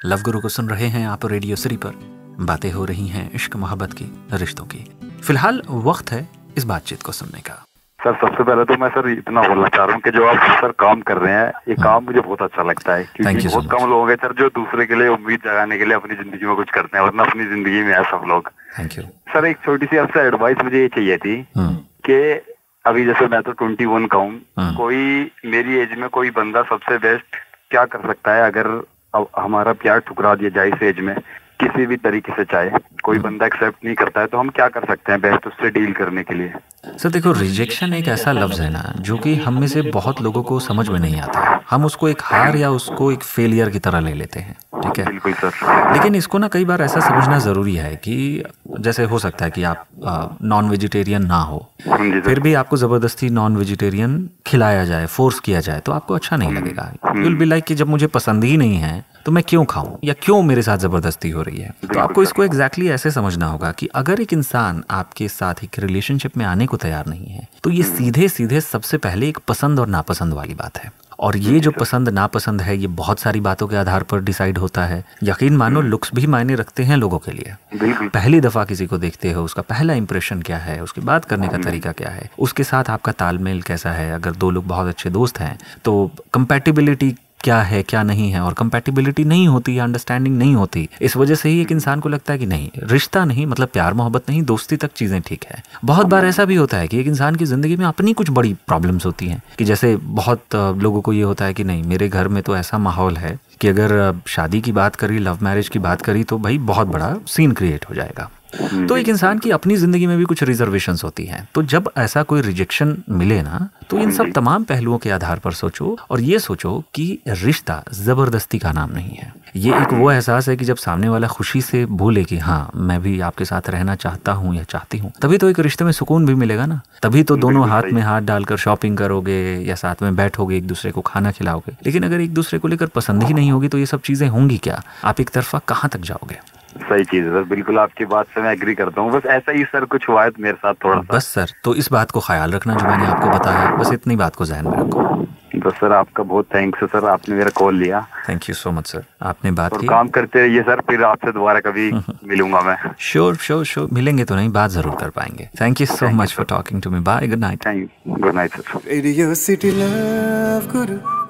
Love गुरु को सुन रहे हैं आप रेडियो सिटी पर। बातें हो रही हैं इश्क मोहब्बत की, रिश्तों की। फिलहाल वक्त है इस बातचीत को सुनने का। सर सबसे पहले तो मैं सर इतना बोलना चाह रहा हूँ कि जो आप सर काम कर रहे हैं ये काम मुझे बहुत अच्छा लगता है, क्योंकि बहुत कम लोग हैं सर जो दूसरे के लिए उम्मीद जगाने के लिए अपनी जिंदगी में कुछ करते हैं, वरना अपनी जिंदगी में है सब लोग। Thank you sir. एक छोटी सी आपसे एडवाइस मुझे ये चाहिए थी कि अभी जैसे मैं तो 21 का हूँ, कोई मेरी एज में कोई बंदा सबसे बेस्ट क्या कर सकता है अगर हमारा प्यार ठुकरा दिया जाए इस एज में, किसी भी तरीके से, चाहे कोई बंदा एक्सेप्ट नहीं करता है, तो हम क्या कर सकते हैं बेस्ट उससे डील करने के लिए? सर देखो, रिजेक्शन एक ऐसा लफ्ज है ना जो कि हम में से बहुत लोगों को समझ में नहीं आता। हम उसको एक हार या उसको एक फेलियर की तरह ले लेते हैं, ठीक है? बिल्कुल सर। लेकिन इसको ना कई बार ऐसा समझना जरूरी है कि जैसे हो सकता है कि आप नॉन वेजिटेरियन ना हो, फिर भी आपको जबरदस्ती नॉन वेजिटेरियन खिलाया जाए, फोर्स किया जाए, तो आपको अच्छा नहीं लगेगा। यू विल बी लाइक कि जब मुझे पसंद ही नहीं है तो मैं क्यों खाऊं, या क्यों मेरे साथ जबरदस्ती हो रही है। तो आपको इसको एग्जैक्टली ऐसे समझना होगा कि अगर एक इंसान आपके साथ एक रिलेशनशिप में आने को तैयार नहीं है तो ये सीधे सीधे सबसे पहले एक पसंद और नापसंद वाली बात है। और ये जो पसंद नापसंद है ये बहुत सारी बातों के आधार पर डिसाइड होता है। यकीन मानो, लुक्स भी मायने रखते हैं लोगों के लिए। पहली दफा किसी को देखते हो, उसका पहला इंप्रेशन क्या है, उसकी बात करने का तरीका क्या है, उसके साथ आपका तालमेल कैसा है। अगर दो लोग बहुत अच्छे दोस्त हैं तो कंपैटिबिलिटी क्या है क्या नहीं है, और कंपैटिबिलिटी नहीं होती या अंडरस्टैंडिंग नहीं होती, इस वजह से ही एक इंसान को लगता है कि नहीं, रिश्ता नहीं, मतलब प्यार मोहब्बत नहीं, दोस्ती तक चीजें ठीक है। बहुत बार ऐसा भी होता है कि एक इंसान की जिंदगी में अपनी कुछ बड़ी प्रॉब्लम्स होती हैं, कि जैसे बहुत लोगों को ये होता है कि नहीं, मेरे घर में तो ऐसा माहौल है कि अगर शादी की बात करी, लव मैरिज की बात करी तो भाई बहुत बड़ा सीन क्रिएट हो जाएगा। तो एक इंसान की अपनी जिंदगी में भी कुछ रिजर्वेशंस होती हैं। तो जब ऐसा कोई रिजेक्शन मिले ना, तो इन सब तमाम पहलुओं के आधार पर सोचो और ये सोचो कि रिश्ता जबरदस्ती का नाम नहीं है। ये एक वो एहसास है कि जब सामने वाला खुशी से बोले कि हाँ मैं भी आपके साथ रहना चाहता हूँ या चाहती हूँ, तभी तो एक रिश्ते में सुकून भी मिलेगा ना। तभी तो दोनों हाथ में हाथ डालकर शॉपिंग करोगे या साथ में बैठोगे, एक दूसरे को खाना खिलाओगे। लेकिन अगर एक दूसरे को लेकर पसंद ही नहीं होगी तो ये सब चीजें होंगी क्या? आप एक तरफा कहाँ तक जाओगे? सही चीज है सर, बिल्कुल आपकी बात से मैं एग्री करता हूँ। बस ऐसा ही सर कुछ हुआ है मेरे साथ थोड़ा सा। बस सर, तो इस बात को ख्याल रखना जो मैंने आपको बताया, बस इतनी बात को ध्यान में रखो। बस सर आपका बहुत थैंक्स है सर, आपने मेरा कॉल लिया। Thank you so much sir, आपने बात की। काम करते रहिए सर, फिर आपसे दोबारा कभी मिलूंगा मैं। श्योर मिलेंगे तो नहीं, बात जरूर कर पाएंगे। Thank you so much for talking to me. Bye, good night. Good night sir. Radio City Love Guru.